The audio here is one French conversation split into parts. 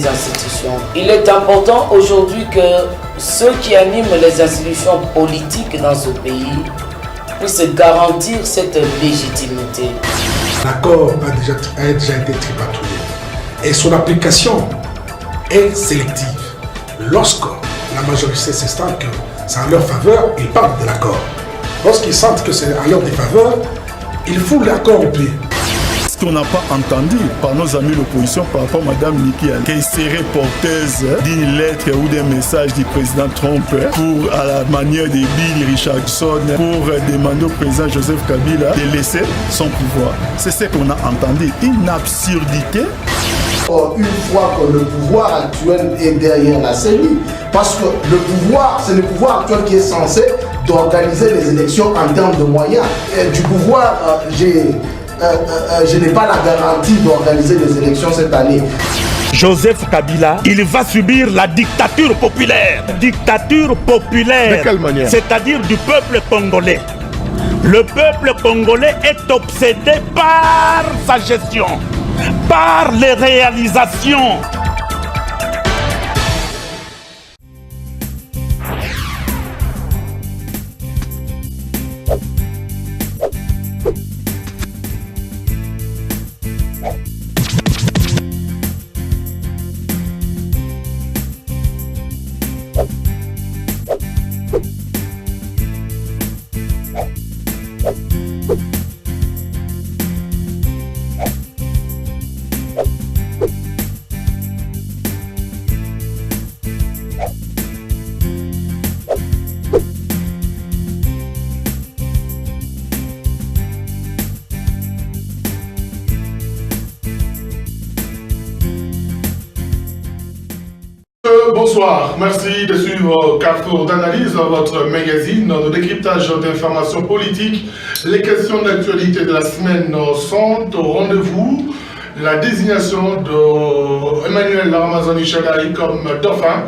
les institutions. Il est important aujourd'hui que ceux qui animent les institutions politiques dans ce pays puissent garantir cette légitimité. L'accord a déjà été tripatouillé et son application est sélective. Lorsque la majorité s'estime que c'est en leur faveur, ils parlent de l'accord. Lorsqu'ils sentent que c'est en leur défaveur, ils font l'accord au pied. Ce qu'on n'a pas entendu par nos amis de l'opposition par rapport à Mme Nikki Haley, qui serait porteuse d'une lettre ou d'un message du président Trump pour, à la manière de Bill Richardson, pour demander au président Joseph Kabila de laisser son pouvoir. C'est ce qu'on a entendu, une absurdité. Une fois que le pouvoir actuel est derrière la CENI, parce que le pouvoir, c'est le pouvoir actuel qui est censé d'organiser les élections en termes de moyens. Et du pouvoir, je n'ai pas la garantie d'organiser les élections cette année. Joseph Kabila, il va subir la dictature populaire. Dictature populaire. De quelle manière? C'est-à-dire du peuple congolais. Le peuple congolais est obsédé par sa gestion, par les réalisations. Bonsoir, merci de suivre Carrefour d'analyse, votre magazine de décryptage d'informations politiques. Les questions d'actualité de la semaine sont au rendez-vous. La désignation d'Emmanuel Ramazani Shadari comme dauphin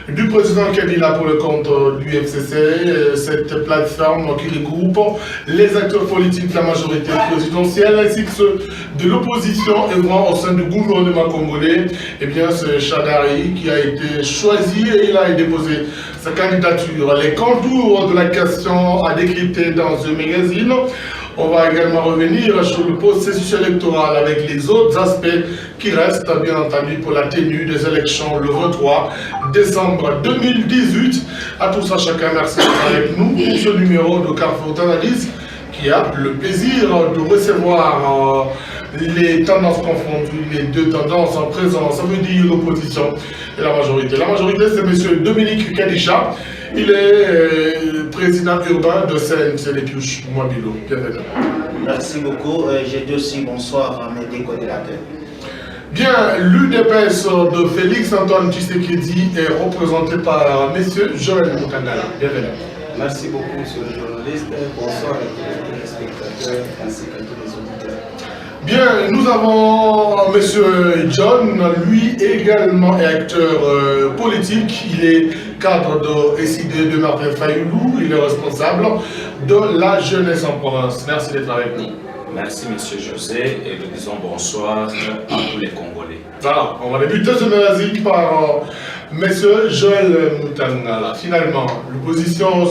du président Kabila pour le compte du FCC, cette plateforme qui regroupe les acteurs politiques de la majorité présidentielle ainsi que ceux de l'opposition œuvrant au sein du gouvernement congolais. Eh bien, c'est Shadari qui a été choisi et il a déposé sa candidature. Les contours de la question à décrypter dans ce magazine. On va également revenir sur le processus électoral avec les autres aspects qui restent, bien entendu, pour la tenue des élections le 23 décembre 2018. À tous, à chacun, merci d'être avec nous pour ce numéro de Carrefour d'analyse qui a le plaisir de recevoir les tendances confondues, les deux tendances en présence, ça veut dire l'opposition et la majorité. La majorité, c'est M. Dominique Kadisha. Il est président urbain de CNC-Les-Pioches, Mouabilo. Bienvenue. Merci beaucoup. J'ai dit aussi bonsoir à mes décorrélateurs. Bien, l'UDPS de Félix Antoine Tshisekedi est représenté par M. Joël Mukandala. Bienvenue. Merci beaucoup, monsieur le journaliste. Bonsoir à tous les téléspectateurs ainsi qu'à tous les auditeurs. Bien, nous avons M. John, lui également est acteur politique. Il est cadre de SID de Martin Fayoulou. Il est responsable de la jeunesse en province. Merci d'être avec nous. Merci, M. José, et nous disons bonsoir à tous les Congolais. Voilà, on va débuter ce magazine par M. Joël Mutangala. Finalement, l'opposition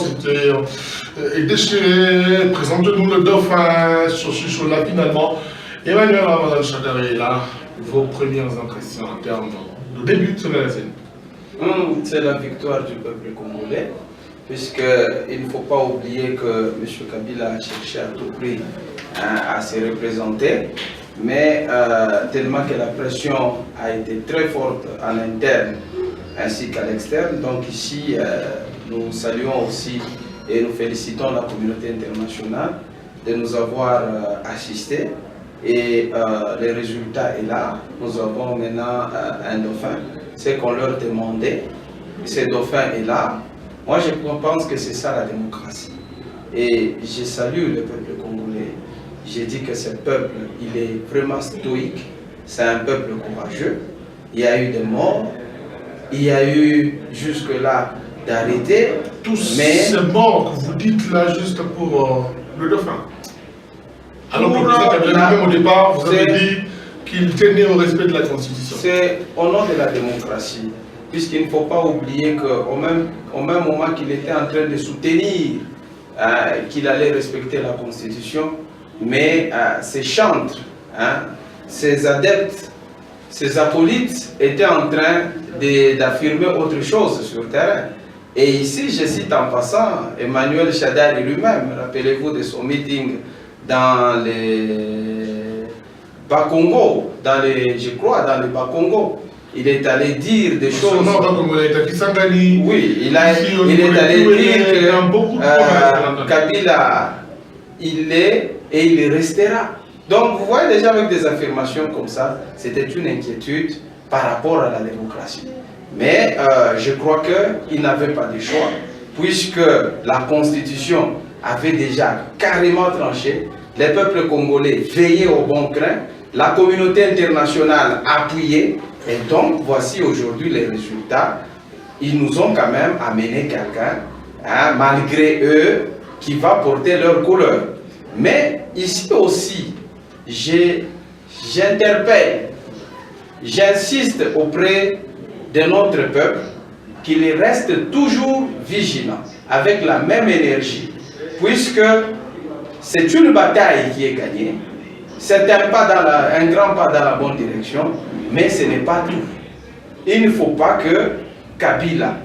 est déchirée. Présente-nous le dauphin sur ce show-là, finalement. Emmanuel Ramazani Shadari est là. Vos premières impressions en termes de début de ce magazine? C'est la victoire du peuple congolais, puisqu'il ne faut pas oublier que M. Kabila a cherché à tout prix à se représenter, mais tellement que la pression a été très forte en interne ainsi qu'à l'externe. Donc ici, nous saluons aussi et nous félicitons la communauté internationale de nous avoir assistés. Et le résultat est là. Nous avons maintenant un dauphin. C'est qu'on leur demandait. Ce dauphin est là. Moi, je pense que c'est ça la démocratie. Et je salue le peuple congolais. J'ai dit que ce peuple, il est vraiment stoïque. C'est un peuple courageux. Il y a eu des morts. Il y a eu jusque-là d'arrêtés. Tous ces morts que vous dites là, juste pour le dauphin. Alors que le président Kabila, même au départ, vous avez dit qu'il tenait au respect de la Constitution. C'est au nom de la démocratie, puisqu'il ne faut pas oublier qu'au même moment qu'il était en train de soutenir qu'il allait respecter la Constitution, mais ses chantres, ses adeptes, ses acolytes étaient en train d'affirmer autre chose sur le terrain. Et ici, je cite en passant Emmanuel Shadari lui-même, rappelez-vous de son meeting dans les Bas-Congo, je crois dans les Bas-Congo. Il est allé dire des choses. Oui, il est allé dire que Kabila, il est et il restera. Donc vous voyez déjà avec des affirmations comme ça, c'était une inquiétude par rapport à la démocratie. Mais je crois qu'il n'avait pas de choix, puisque la Constitution avait déjà carrément tranché, les peuples congolais veillaient au bon crin, la communauté internationale appuyait, et donc voici aujourd'hui les résultats. Ils nous ont quand même amené quelqu'un, malgré eux, qui va porter leur couleur. Mais ici aussi, j'interpelle, j'insiste auprès de notre peuple qu'il reste toujours vigilant, avec la même énergie, puisque c'est une bataille qui est gagnée, c'est un grand pas dans la bonne direction, mais ce n'est pas tout. Il ne faut pas que Kabila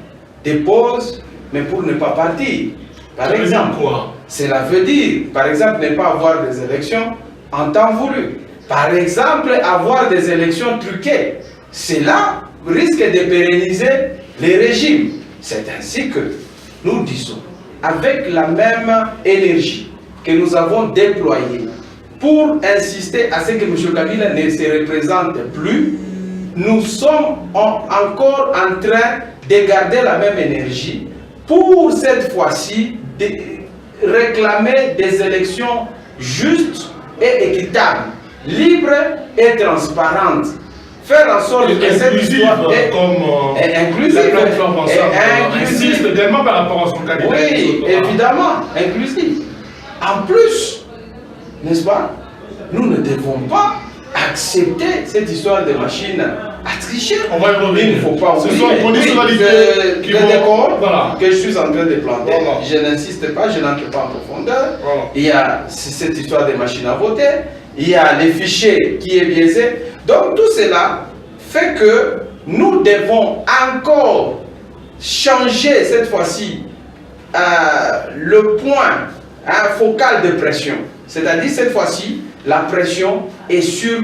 dépose, mais pour ne pas partir. Par exemple, cela veut dire, par exemple, ne pas avoir des élections en temps voulu. Par exemple, avoir des élections truquées. Cela risque de pérenniser les régimes. C'est ainsi que nous disons, avec la même énergie que nous avons déployée pour insister à ce que M. Kabila ne se représente plus, nous sommes encore en train de garder la même énergie pour cette fois-ci réclamer des élections justes et équitables, libres et transparentes. Faire en sorte que cette histoire est inclusive. Insiste également par rapport à son candidat. Oui, évidemment, inclusive. En plus, n'est-ce pas, nous ne devons pas accepter cette histoire de machine à tricher. On va y revenir. Il ne faut pas oublier que je suis en train de planter. Voilà. Je n'insiste pas, je n'entre pas en profondeur. Voilà. Il y a cette histoire de machine à voter, il y a les fichiers qui est biaisé. Donc tout cela fait que nous devons encore changer cette fois-ci le point focal de pression. C'est-à-dire cette fois-ci, la pression est sur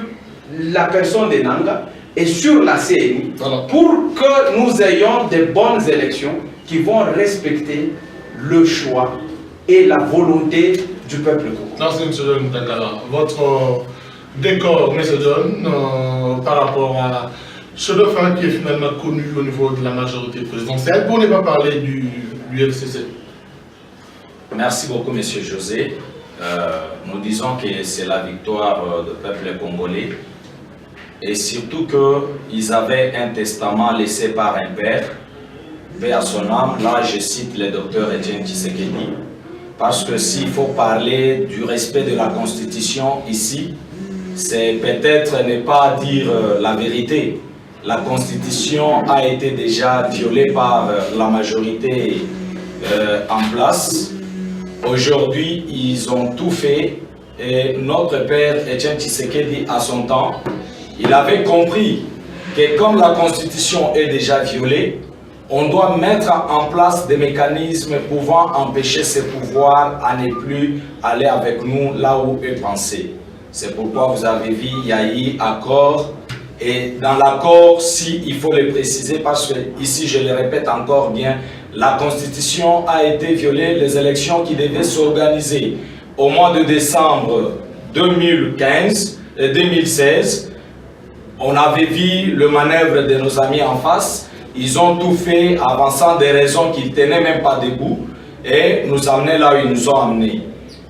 la personne de Nanga et sur la CNI, voilà, pour que nous ayons de bonnes élections qui vont respecter le choix et la volonté du peuple congolais. Merci, M. John Takala. Votre décor, M. John, par rapport à ce dauphin qui est finalement connu au niveau de la majorité présidentielle, pour ne pas parler du FCC. Merci beaucoup, M. José. Nous disons que c'est la victoire du peuple congolais et surtout qu'ils avaient un testament laissé par un père, paix à son âme. Là, je cite le docteur Etienne Tshisekedi, parce que s'il faut parler du respect de la Constitution ici, c'est peut-être ne pas dire la vérité. La Constitution a été déjà violée par la majorité en place. Aujourd'hui, ils ont tout fait et notre père Etienne Tshisekedi, à son temps, il avait compris que comme la Constitution est déjà violée, on doit mettre en place des mécanismes pouvant empêcher ces pouvoirs à ne plus aller avec nous là où eux pensaient. C'est pourquoi vous avez vu, il y a eu accord. Et dans l'accord, si il faut le préciser, parce que ici je le répète encore bien, la Constitution a été violée, les élections qui devaient s'organiser au mois de décembre 2016, on avait vu le manœuvre de nos amis en face, ils ont tout fait avançant des raisons qu'ils ne tenaient même pas debout et nous amener là où ils nous ont amenés.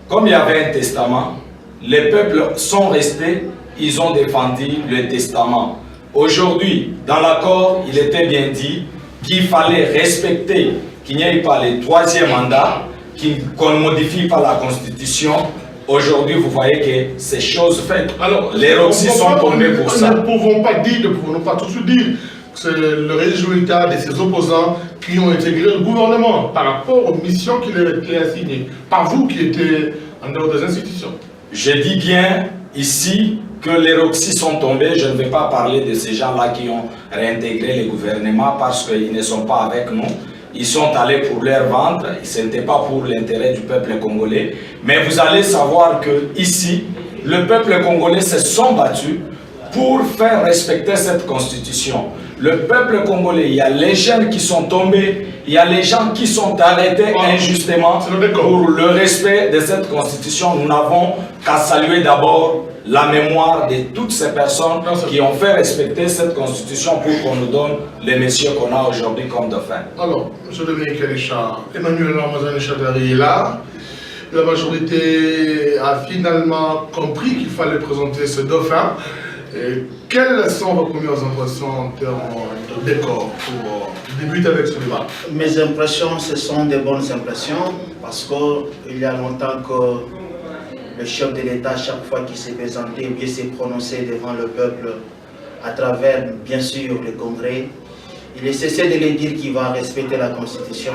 Comme il y avait un testament, les peuples sont restés, ils ont défendu le testament. Aujourd'hui, dans l'accord, il était bien dit qu'il fallait respecter, qu'il n'y ait pas le troisième mandat, qu'on ne modifie pas la Constitution aujourd'hui, vous voyez que c'est chose faite. Alors, les Roxy sont tombés pour ça. Nous ne pouvons pas tout de suite dire que c'est le résultat de ces opposants qui ont intégré le gouvernement par rapport aux missions qui leur étaient assignées, par vous qui étiez en dehors des institutions. Je dis bien ici que les Roxy sont tombés. Je ne vais pas parler de ces gens-là qui ont réintégré le gouvernement parce qu'ils ne sont pas avec nous. Ils sont allés pour leur ventre, ce n'était pas pour l'intérêt du peuple congolais. Mais vous allez savoir que ici, le peuple congolais se sont battus pour faire respecter cette constitution. Le peuple congolais, il y a les jeunes qui sont tombés, il y a les gens qui sont arrêtés injustement pour le respect de cette constitution. Nous n'avons qu'à saluer d'abord la mémoire de toutes ces personnes qui ont fait respecter cette constitution pour qu'on nous donne les messieurs qu'on a aujourd'hui comme dauphins. Alors, M. Dominique Kelisha, Emmanuel Ramazani Chadari est là. La majorité a finalement compris qu'il fallait présenter ce dauphin. Et quelles sont vos premières impressions en termes de décor pour débuter avec ce débat? Mes impressions, ce sont des bonnes impressions parce qu'il y a longtemps que le chef de l'État, chaque fois qu'il s'est présenté ou bien s'est prononcé devant le peuple à travers, bien sûr, le Congrès, il a cessé de lui dire qu'il va respecter la Constitution.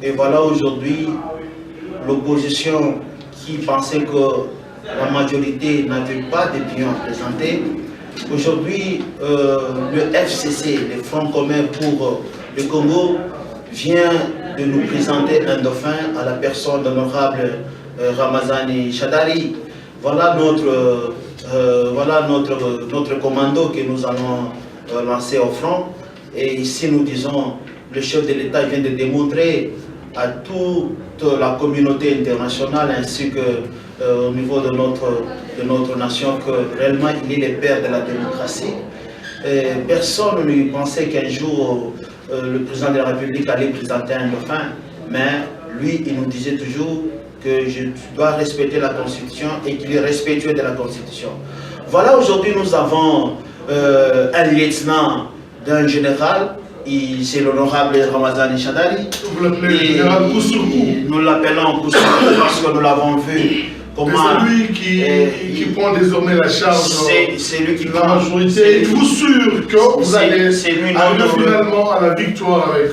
Et voilà aujourd'hui l'opposition qui pensait que la majorité n'avait pas d'opinion à présenter. Aujourd'hui, le FCC, le Front commun pour le Congo, vient de nous présenter un dauphin à la personne de l'honorable Ramazani Chadari. Voilà notre commando que nous allons lancer au front. Et ici, nous disons, le chef de l'État vient de démontrer à toute la communauté internationale ainsi que au niveau de notre nation que réellement il est le père de la démocratie. Personne ne pensait qu'un jour le président de la République allait présenter un dauphin, mais lui il nous disait toujours que je dois respecter la Constitution et qu'il est respectueux de la Constitution. Voilà, aujourd'hui nous avons un lieutenant d'un général. C'est l'honorable Ramazani Chadari. Vous l'appelez général coup sur coup. Nous l'appelons coup sur coup parce que nous l'avons vu. C'est lui qui prend désormais la charge c'est lui qui de la majorité. Êtes-vous sûr que vous allez arriver finalement à la victoire avec...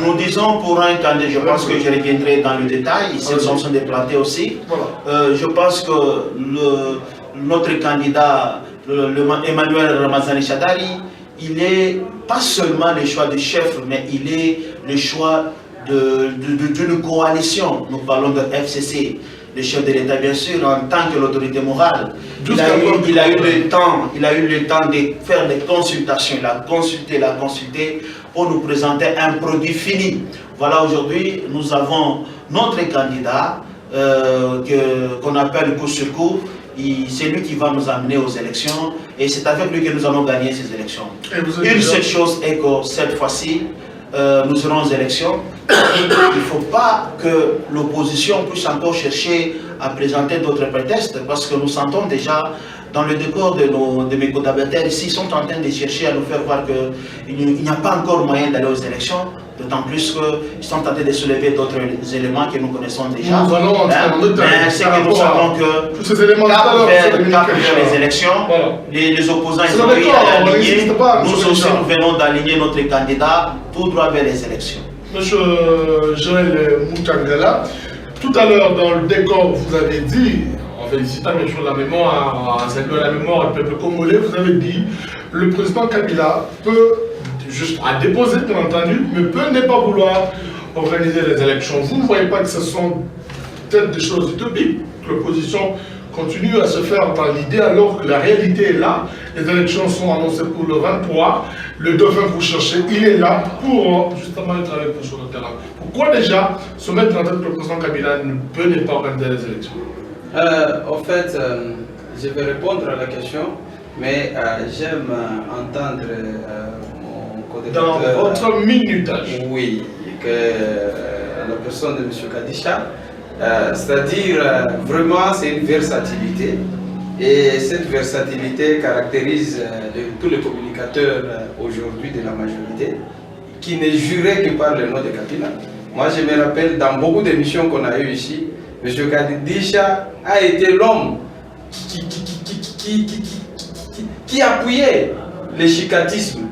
Nous disons pour un candidat, je pense que je reviendrai dans le détail, ils se sont déplacés aussi. Voilà. Je pense que notre candidat, Emmanuel Ramazani Chadari, il n'est pas seulement le choix du chef, mais il est le choix d'une coalition. Nous parlons de FCC, le chef de l'État bien sûr, en tant que l'autorité morale. Il a eu le temps de faire des consultations, il a consulté pour nous présenter un produit fini. Voilà, aujourd'hui, nous avons notre candidat qu'on appelle coup sur coup. C'est lui qui va nous amener aux élections et c'est avec lui que nous allons gagner ces élections. Une seule chose est que cette fois-ci, nous serons aux élections. Il ne faut pas que l'opposition puisse encore chercher à présenter d'autres prétextes parce que nous sentons déjà dans le décor de mes collaborateurs ici, ils sont en train de chercher à nous faire voir qu'il n'y a pas encore moyen d'aller aux élections. D'autant plus qu'ils sont en train de soulever d'autres éléments que nous connaissons déjà. Nous allons mais c'est que nous savons que tous ces éléments vers les élections, les opposants sont alignés. Nous aussi, nous venons d'aligner notre candidat tout droit vers les élections. Monsieur Joël Moutangala, tout à l'heure dans le décor, vous avez dit, en félicitant bien sûr la mémoire, en saluant la mémoire du peuple congolais, vous avez dit le président Kabila peut juste à déposer, bien entendu, mais peut ne pas vouloir organiser les élections. Vous ne voyez pas que ce sont peut-être des choses utopiques, que l'opposition continue à se faire dans l'idée alors que la réalité est là. Les élections sont annoncées pour le 23. Le dauphin que vous cherchez, il est là pour justement être avec vous sur le terrain. Pourquoi déjà se mettre en tête que le président Kabila ne peut ne pas organiser les élections? En fait, je vais répondre à la question, mais j'aime entendre dans votre minutage. Oui, que la personne de M. Kadisha, c'est-à-dire vraiment c'est une versatilité et cette versatilité caractérise tous les communicateurs aujourd'hui de la majorité qui ne juraient que par le nom de Kabila. Moi je me rappelle dans beaucoup d'émissions qu'on a eues ici, M. Kadisha a été l'homme qui appuyait le chicatisme,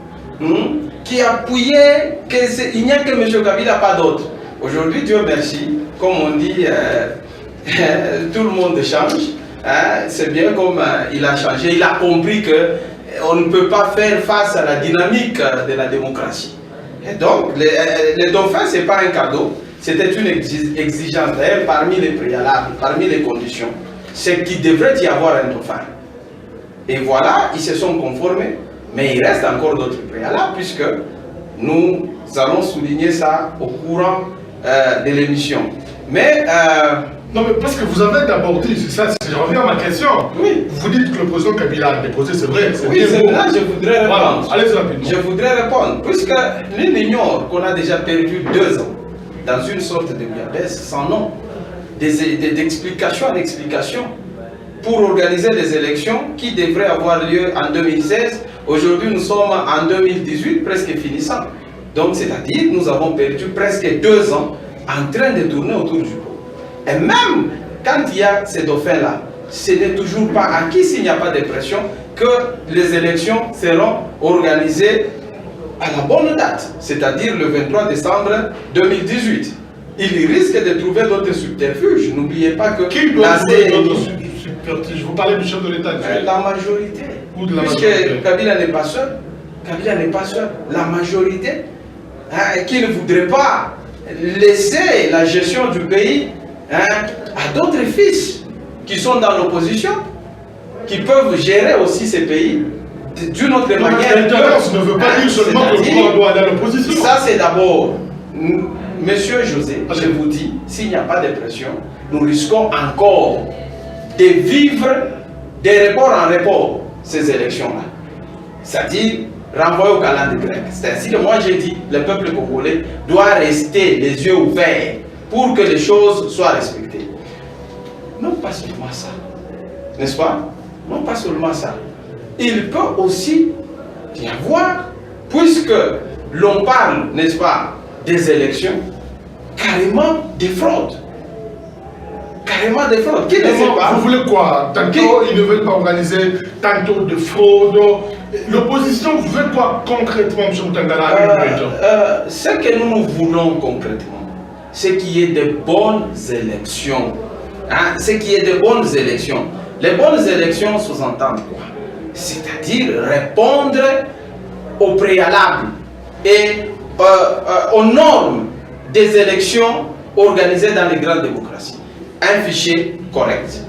qui appuyait qu'il n'y a que M. Kabila, pas d'autre. Aujourd'hui, Dieu merci, comme on dit, tout le monde change. C'est bien comme il a changé, il a compris qu'on ne peut pas faire face à la dynamique de la démocratie. Et donc, les dauphins, ce n'est pas un cadeau, c'était une exigence d'ailleurs parmi les préalables, parmi les conditions. C'est qu'il devrait y avoir un dauphin. Et voilà, ils se sont conformés, mais il reste encore d'autres préalables, puisque nous allons souligner ça au courant de l'émission. Mais... non, mais parce que vous avez d'abord dit, c'est ça, je reviens à ma question. Oui. Vous dites que le président Kabila a déposé, c'est vrai. Oui, c'est là je voudrais répondre. Voilà, allez-y rapidement. Je voudrais répondre, puisque l'on ignore qu'on a déjà perdu 2 ans dans une sorte de diabète sans nom, d'explication en explication, pour organiser des élections qui devraient avoir lieu en 2016. Aujourd'hui, nous sommes en 2018, presque finissant. Donc, c'est-à-dire, nous avons perdu presque 2 ans en train de tourner autour du pot. Et même quand il y a ces dauphins-là, ce n'est toujours pas acquis s'il n'y a pas de pression que les élections seront organisées à la bonne date, c'est-à-dire le 23 décembre 2018. Il risque de trouver d'autres subterfuges. N'oubliez pas que qui doit trouver d'autres subterfuges? Vous parlez du chef de l'État actuel. La majorité. Ou de la Puisque majorité. Kabila n'est pas seul. Kabila n'est pas seul. La majorité qui ne voudrait pas laisser la gestion du pays à d'autres fils qui sont dans l'opposition, qui peuvent gérer aussi ces pays d'une autre manière. L'intolérance ne veut pas dire seulement que le pouvoir doit aller à l'opposition. Ça, c'est d'abord, Monsieur José, je vous dis, s'il n'y a pas de pression, nous risquons encore de vivre des reports en report ces élections-là. C'est-à-dire renvoyer au calendrier grec. C'est ainsi que moi j'ai dit, le peuple congolais doit rester les yeux ouverts pour que les choses soient respectées. Non pas seulement ça, n'est-ce pas? Non pas seulement ça. Il peut aussi y avoir, puisque l'on parle, n'est-ce pas, des élections, carrément des fraudes. Carrément des fraudes. Qui ne sait pas? Vous voulez quoi? Tantôt ils ne veulent pas organiser, tantôt de fraude. L'opposition, vous voulez quoi concrètement, M. Moutangala? Ce que nous voulons concrètement, c'est qu'il y ait de bonnes élections. C'est qu'il y ait de bonnes élections. Les bonnes élections sous-entendent quoi? C'est-à-dire répondre aux préalables et aux normes des élections organisées dans les grandes démocraties. Un fichier correct.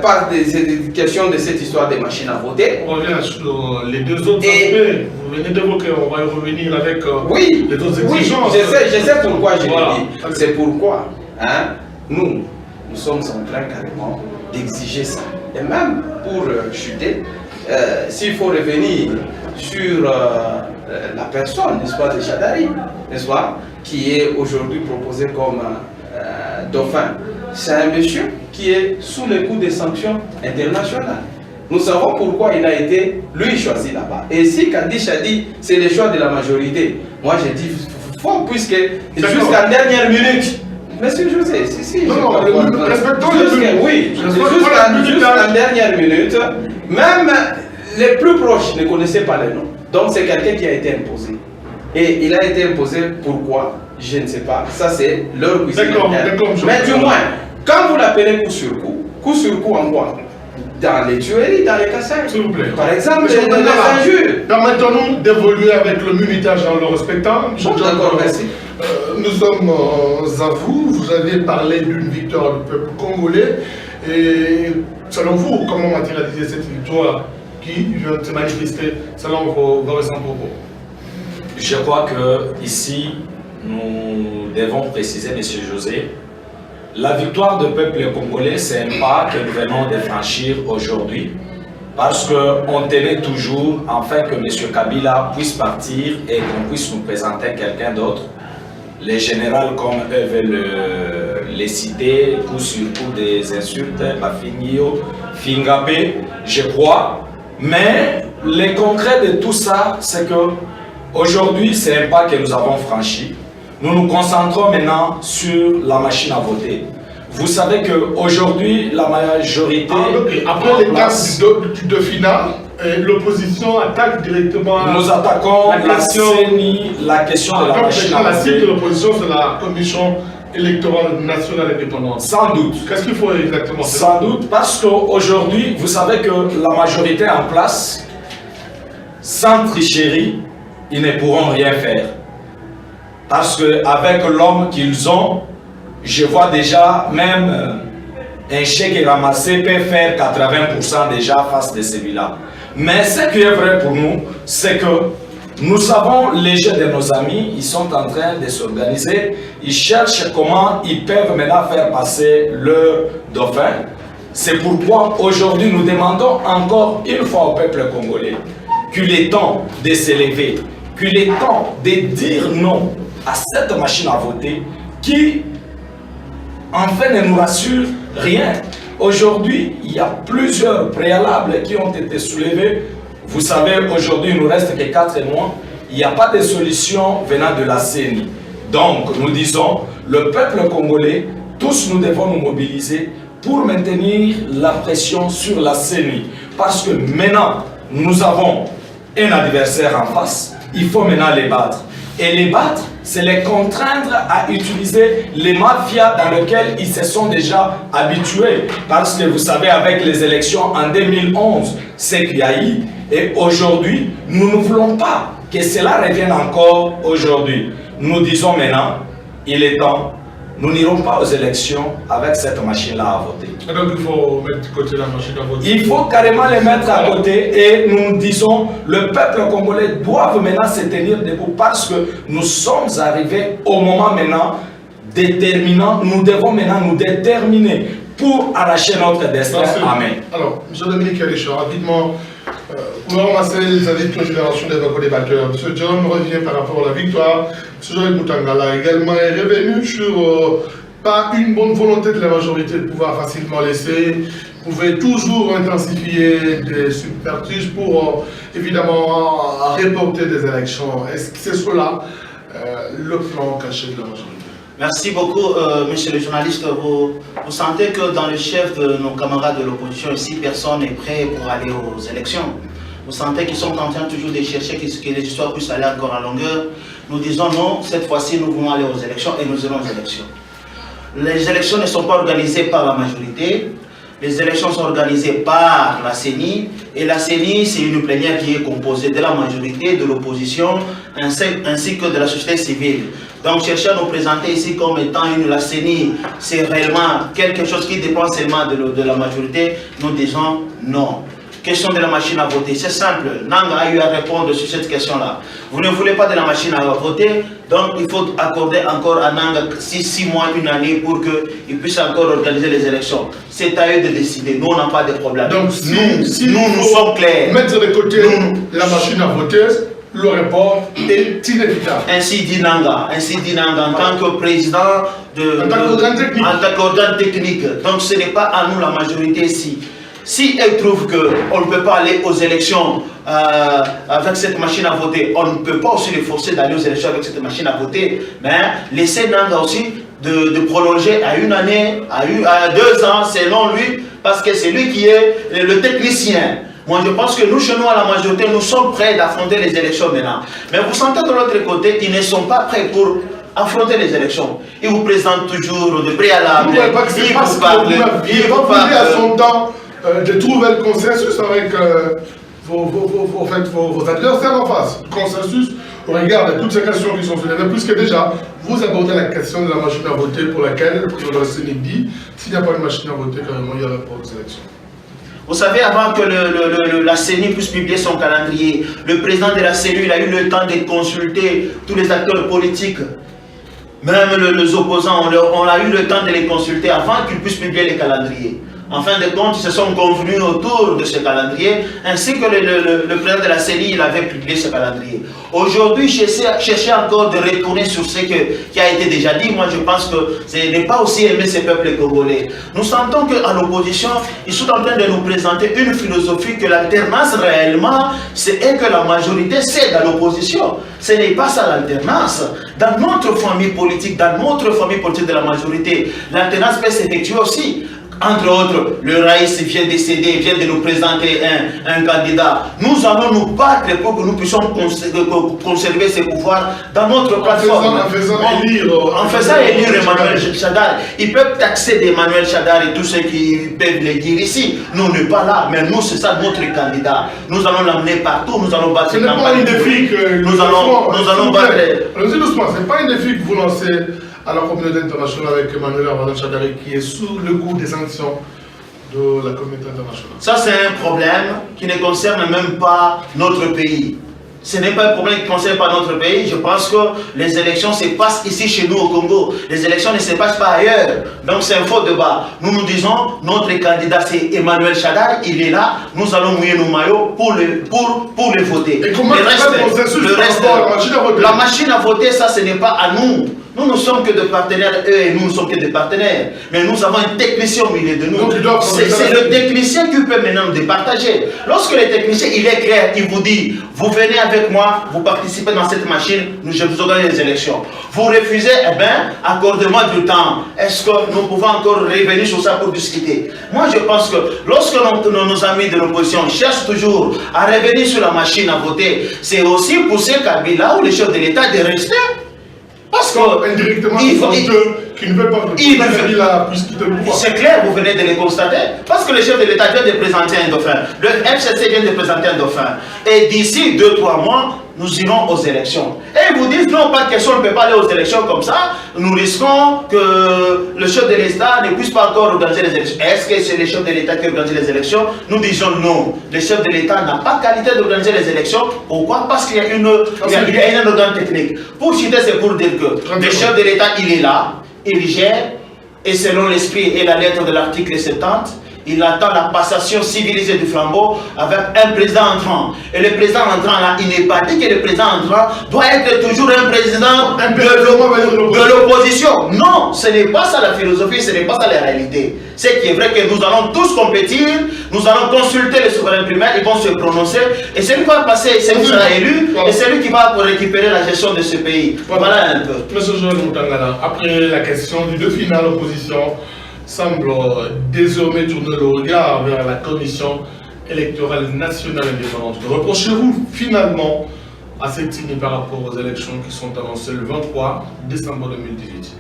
Par des questions de cette histoire des machines à voter. On revient sur les 2 autres aspects. Vous venez d'évoquer, on va y revenir avec oui, les autres exigences. Oui, je sais pourquoi je l'ai dit. C'est pourquoi nous sommes en train carrément d'exiger ça. Et même pour chuter, s'il faut revenir sur la personne, n'est-ce pas, de Chadari, n'est-ce pas, qui est aujourd'hui proposé comme dauphin. C'est un monsieur qui est sous le coup des sanctions internationales. Nous savons pourquoi il a été, lui, choisi là-bas. Et si Kadisha dit c'est le choix de la majorité, moi j'ai dit faux, puisque jusqu'à dernière minute, Monsieur José, si, respectons les minutes. Oui, jusqu'à dernière minute, même les plus proches ne connaissaient pas les noms. Donc c'est quelqu'un qui a été imposé. Et il a été imposé pourquoi? Je ne sais pas. Ça c'est leur cuisine. Mais du moins, quand vous l'appelez coup sur coup en quoi? Dans les tueries, dans les cassages. S'il vous plaît. Par exemple, dans les injures. Permettons-nous d'évoluer avec le minutage en le respectant. D'accord, merci. Nous sommes à vous. Vous avez parlé d'une victoire du peuple congolais. Et selon vous, comment matérialiser cette victoire qui vient de se manifester selon vos récents propos? Je crois que ici, nous devons préciser, M. José, la victoire du peuple congolais, c'est un pas que nous venons de franchir aujourd'hui, parce qu'on tenait toujours, afin que M. Kabila puisse partir et qu'on puisse nous présenter quelqu'un d'autre. Les généraux, comme eux veulent les citer, coup sur coup des insultes, Bafinio, Fingapé, je crois. Mais le concret de tout ça, c'est que aujourd'hui, c'est un pas que nous avons franchi. Nous nous concentrons maintenant sur la machine à voter. vous savez qu'aujourd'hui, la majorité... Après l'étape du Dauphinat, l'opposition attaque directement... Nous attaquons la CENI, la question de la machine à voter. La cible de l'opposition, c'est la Commission électorale nationale indépendante. Sans doute. Qu'est-ce qu'il faut exactement? Sans doute, parce qu'aujourd'hui, vous savez que la majorité en place, sans tricherie, ils ne pourront rien faire. Parce qu'avec l'homme qu'ils ont, je vois déjà même un chèque ramassé peut faire 80% déjà face de celui-là. Mais ce qui est vrai pour nous, c'est que nous savons les jeunes de nos amis, ils sont en train de s'organiser, ils cherchent comment ils peuvent maintenant faire passer le dauphin. C'est pourquoi aujourd'hui nous demandons encore une fois au peuple congolais qu'il est temps de s'élever, qu'il est temps de dire non à cette machine à voter qui en fait ne nous rassure rien. Aujourd'hui, il y a plusieurs préalables qui ont été soulevés. Vous savez, aujourd'hui, il ne nous reste que 4 mois. Il n'y a pas de solution venant de la CENI. Donc, nous disons, le peuple congolais, tous nous devons nous mobiliser pour maintenir la pression sur la CENI. Parce que maintenant, nous avons un adversaire en face. Il faut maintenant les battre. Et les battre, c'est les contraindre à utiliser les mafias dans lesquelles ils se sont déjà habitués. Parce que vous savez, avec les élections en 2011, c'est qu'il y a eu. Et aujourd'hui, nous ne voulons pas que cela revienne encore aujourd'hui. Nous disons maintenant, il est temps, nous n'irons pas aux élections avec cette machine-là à voter. Et donc il faut mettre de côté la machine à voter. Il faut carrément les mettre à côté et nous disons, le peuple congolais doit maintenant se tenir debout parce que nous sommes arrivés au moment maintenant déterminant, nous devons maintenant nous déterminer pour arracher notre destin. Amen. Alors, M. Dominique Kalicha, rapidement, pour ramasser les avis de considération des co-débatteurs, M. John revient par rapport à la victoire. M. Joël Moutangala également est revenu sur pas une bonne volonté de la majorité de pouvoir facilement laisser, pouvait toujours intensifier des subterfuges pour évidemment reporter des élections. Est-ce que c'est cela le plan caché de la majorité? Merci beaucoup, monsieur le journaliste. Vous sentez que dans le chef de nos camarades de l'opposition ici, personne n'est prêt pour aller aux élections. Vous sentez qu'ils sont en train toujours de chercher que les histoires puissent aller encore en longueur. Nous disons non, cette fois-ci nous voulons aller aux élections et nous irons aux élections. Les élections ne sont pas organisées par la majorité. Les élections sont organisées par la CENI et la CENI, c'est une plénière qui est composée de la majorité, de l'opposition, ainsi que de la société civile. Donc chercher à nous présenter ici comme étant la CENI, c'est réellement quelque chose qui dépend seulement de la majorité, nous disons non. Question de la machine à voter, c'est simple. Nanga a eu à répondre sur cette question-là. Vous ne voulez pas de la machine à voter, donc il faut accorder encore à Nanga 6 mois, une année pour qu'il puisse encore organiser les élections. C'est à eux de décider. Nous, on n'a pas de problème. Donc nous sommes clairs. Mettre de côté la machine à voter, le report est inévitable. Ainsi dit Nanga, en tant que président en tant qu'organe technique. Donc ce n'est pas à nous la majorité ici. Si elle trouve qu'on ne peut pas aller aux élections avec cette machine à voter, on ne peut pas aussi les forcer d'aller aux élections avec cette machine à voter, mais laisser Nanga aussi de prolonger à 1 année, à 2 ans selon lui, parce que c'est lui qui est le technicien. Moi je pense que nous, chez nous à la majorité, nous sommes prêts d'affronter les élections maintenant. Mais vous sentez de l'autre côté, ils ne sont pas prêts pour affronter les élections. Ils vous présentent toujours de préalables, ils vous parlent, à son temps de trouver le consensus avec vos adversaires en face. Consensus au regard de toutes ces questions qui sont soulevées, puisque déjà, vous abordez la question de la machine à voter pour laquelle le président de la CENI dit s'il n'y a pas une machine à voter, carrément, il y aura pas aux élections. Vous savez, avant que la CENI puisse publier son calendrier, le président de la CENI a eu le temps de consulter tous les acteurs politiques, même les opposants, on a eu le temps de les consulter avant qu'ils puissent publier les calendriers. En fin de compte, ils se sont convenus autour de ce calendrier, ainsi que le président de la CENI, il avait publié ce calendrier. Aujourd'hui, chercher encore de retourner sur ce qui a été déjà dit, moi je pense que ce n'est pas aussi aimer ces peuples congolais. Nous sentons qu'à l'opposition, ils sont en train de nous présenter une philosophie que l'alternance réellement, c'est que la majorité cède à l'opposition. Ce n'est pas ça l'alternance. Dans notre famille politique, de la majorité, l'alternance peut s'effectuer aussi. Entre autres, le Raïs vient de décéder, vient de nous présenter un candidat. Nous allons nous battre pour que nous puissions conserver ces pouvoirs dans notre plateforme. En faisant élire Emmanuel Chadar. Ils peuvent taxer d'Emmanuel Chadar et tous ceux qui peuvent le dire ici. Nous, on n'est pas là, mais nous, c'est ça notre candidat. Nous allons l'amener partout, nous allons battre. Ce n'est pas un défi que nous allons battre. Allons-y doucement, ce n'est pas un défi que vous lancez à la communauté internationale avec Emmanuel Chadari qui est sous le coup des sanctions de la communauté internationale. Ça, c'est un problème qui ne concerne même pas notre pays. Ce n'est pas un problème qui ne concerne pas notre pays. Je pense que les élections se passent ici chez nous au Congo. Les élections ne se passent pas ailleurs. Donc c'est un faux débat. Nous disons, notre candidat c'est Emmanuel Chadar, il est là. Nous allons mouiller nos maillots pour le voter. Et comment la machine à voter, ça ce n'est pas à nous. Nous ne sommes que des partenaires, eux et nous ne sommes que des partenaires. Mais nous avons un technicien au milieu de nous. C'est le technicien qui peut maintenant nous départager. Lorsque le technicien, il est clair, il vous dit, vous venez avec moi, vous participez dans cette machine, je vous organise les élections. Vous refusez, eh bien, accordez-moi du temps. Est-ce que nous pouvons encore revenir sur ça pour discuter? Moi, je pense que lorsque nos amis de l'opposition cherchent toujours à revenir sur la machine à voter, c'est aussi pousser Kabila ou le chef de l'État de rester. Parce que indirectement, qui ne veut pas puisqu'il te pouvoir. C'est clair, vous venez de le constater. Parce que le chef de l'État vient de présenter un dauphin. Le FCC vient de présenter un dauphin. Et d'ici 2-3 mois, nous irons aux élections. Et ils vous disent, non, pas de question, on ne peut pas aller aux élections comme ça. Nous risquons que le chef de l'État ne puisse pas encore organiser les élections. Est-ce que c'est le chef de l'État qui organise les élections? Nous disons non. Le chef de l'État n'a pas qualité d'organiser les élections. Pourquoi? Parce qu'il y a un organe technique. Pour citer, c'est pour dire que le chef de l'État, il est là, il gère, et selon l'esprit et la lettre de l'article 70, il attend la passation civilisée du flambeau avec un président entrant. Et le président entrant là, il n'est pas dit que le président entrant doit être toujours un président de l'opposition. Non, ce n'est pas ça la philosophie, ce n'est pas ça la réalité. C'est qui est vrai que nous allons tous compétir, nous allons consulter les souverains primaires, ils vont se prononcer, et celui qui va passer, c'est lui qui sera élu, et c'est lui qui va récupérer la gestion de ce pays. Voilà un peu. Monsieur Joël Moutangala, après la question du dauphinat, l'opposition semble désormais tourner le regard vers la Commission électorale nationale indépendante. Reprochez-vous finalement à cette ligne par rapport aux élections qui sont annoncées le 23 décembre 2018?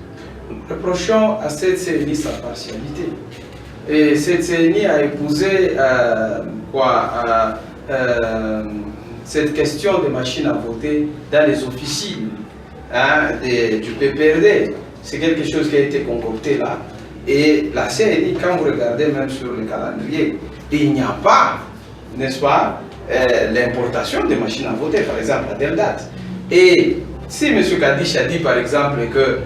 Reprochons à cette CENI sa partialité. Et cette CENI a épousé cette question des machines à voter dans les officines du PPRD. C'est quelque chose qui a été concocté là. Et la CENI, quand vous regardez même sur le calendrier, il n'y a pas, n'est-ce pas, l'importation des machines à voter, par exemple, à telle date. Et si M. Kadish a dit, par exemple, que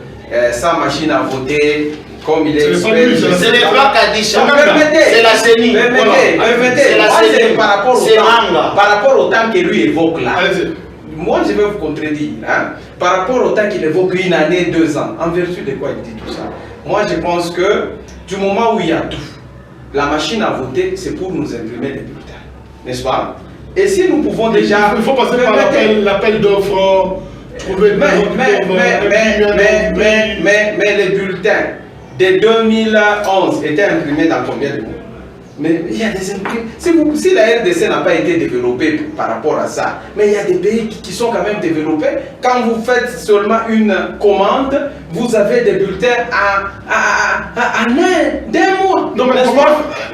sa machine à voter, comme il est exprimé, ce n'est pas Kadish, c'est la CENI. Permettez, par rapport au temps que lui évoque là. Moi, je vais vous contredire. Par rapport au temps qu'il évoque 1 année, 2 ans, en vertu de quoi il dit tout ça? Moi, je pense que du moment où il y a tout, la machine à voter, c'est pour nous imprimer des bulletins, n'est-ce pas? Et si nous pouvons déjà... Il faut passer par l'appel d'offres, trouver... Mais les bulletins de 2011 étaient imprimés dans combien de mois? Mais il y a des imprimes. Si la RDC n'a pas été développée par rapport à ça, mais il y a des pays qui sont quand même développés. Quand vous faites seulement une commande, vous avez des bulletins à d'un mois. Non,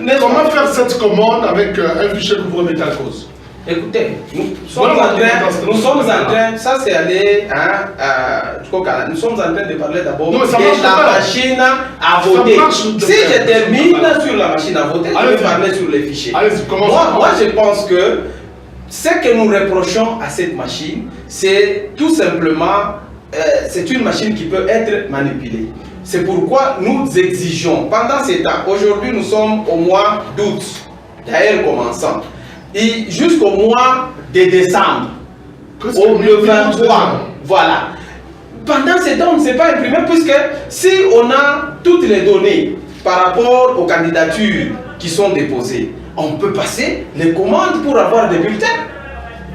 mais comment faire cette commande avec un fichier que vous remettez à cause? Écoutez, nous sommes en train, ça c'est aller, nous sommes en train de parler d'abord de la machine à voter. Si je termine sur la machine à voter, je vais parler sur les fichiers. Moi je pense que ce que nous reprochons à cette machine, c'est tout simplement, c'est une machine qui peut être manipulée. C'est pourquoi nous exigeons, pendant ces temps, aujourd'hui nous sommes au mois d'août, d'ailleurs commençant, et jusqu'au mois de décembre, le 23, voilà. Pendant ces temps, on ne s'est pas imprimé, puisque si on a toutes les données par rapport aux candidatures qui sont déposées, on peut passer les commandes pour avoir des bulletins.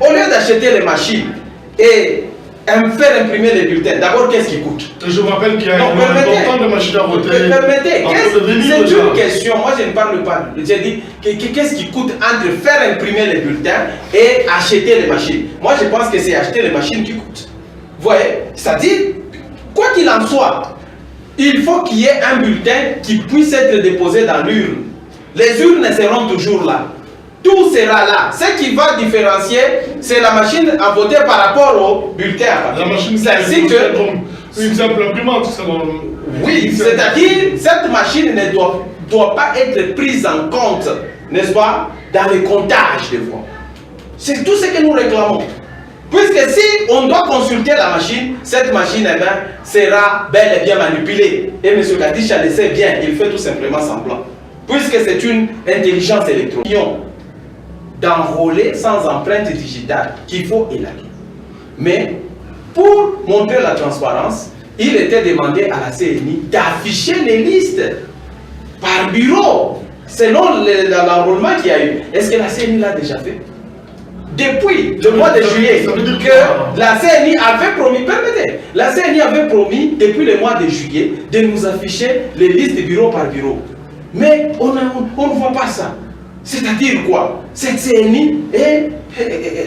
Au lieu d'acheter les machines et faire imprimer les bulletins, d'abord, qu'est-ce qui coûte? Je vous rappelle qu'il y a un important de machines à voter. Permettez, c'est une question. Moi, je ne parle pas. J'ai dit, qu'est-ce qui coûte entre faire imprimer les bulletins et acheter les machines? Moi, je pense que c'est acheter les machines qui coûtent. Vous voyez? C'est-à-dire, quoi qu'il en soit, il faut qu'il y ait un bulletin qui puisse être déposé dans l'urne. Les urnes seront toujours là. Tout sera là. Ce qui va différencier, c'est la machine à voter par rapport au bulletin. La machine, c'est une simple imprimante. Oui, c'est-à-dire, cette machine ne doit pas être prise en compte, n'est-ce pas, dans les comptages des voix. C'est tout ce que nous réclamons. Puisque si on doit consulter la machine, cette machine sera bel et bien manipulée. Et M. Kadisha le sait bien, il fait tout simplement semblant. Puisque c'est une intelligence électronique d'enrôler sans empreinte digitale qu'il faut élaguer. Mais pour montrer la transparence, il était demandé à la CNI d'afficher les listes par bureau selon l'enrôlement qu'il y a eu. Est-ce que la CNI l'a déjà fait? Depuis le mois de juillet, que la CNI avait promis, permettez, la CNI avait promis depuis le mois de juillet de nous afficher les listes bureau par bureau. Mais on ne voit pas ça. C'est-à-dire quoi? Cette CNI est